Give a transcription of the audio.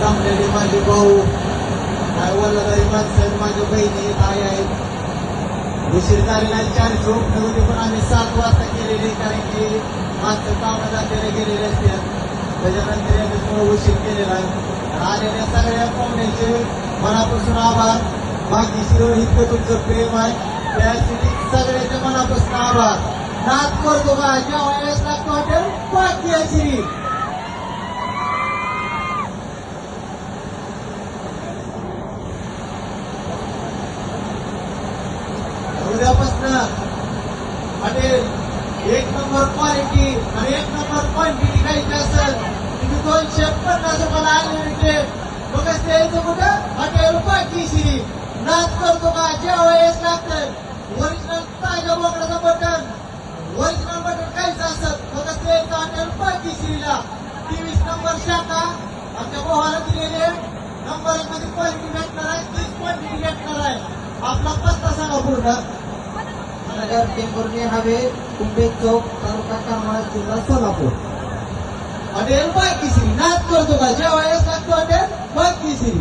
थांबलेले माझे भाऊ, काय वल्लधारी माणसं, माझ्या बहिणी आई आहेत. उशीर झालेला आहे, 4 होते पण आम्ही 7 वाजता केलेले, कारण की माणसं कामात जातेला गेलेले असतात. त्याच्यानंतर याच्यामुळे उशीर केलेला आहे. आलेल्या सगळ्या पाहुण्याचे मनापासून आभार. बाकी शिरो इतकं तुमचं प्रेम आहे, त्यासाठी सगळ्याच्या मनापासून आभार. नाच करतो का जेव्हा वेळेस लागतो हॉटेल बाकी आहे. उद्यापासून हॉटेल 1 नंबर क्वालिटी आणि 1 नंबर क्वांटिटी खायची असेल तुम्ही 250 रुपयाला अनलिमिटेड बघा ते यायचं कुठं हॉटेल बाकी. नाच करतो का जेव्हा वेळेस लागतं ओरिजिनल ताज्या बोकडाचं बटन, ओरिजिनल बटन खायचं असत बघा ते यायचं हॉटेल बाकी श्रीला. 23 नंबर शाखा आमच्या भावाला दिलेले नंबर मध्ये क्वालिटी भेटणार आहे, 30 क्वांटिटी भेटणार आहे. आपला पत्ता सांगा पूर्ण. नगर टेंभुर्णी हवे, कुंभे चौक, तालुका करमाळा, जिल्हा सोलापूर. हॉटेल बाकी श्री नाच करतो का जेव्हा वेळेस लागतो हॉटेल बाकी श्री.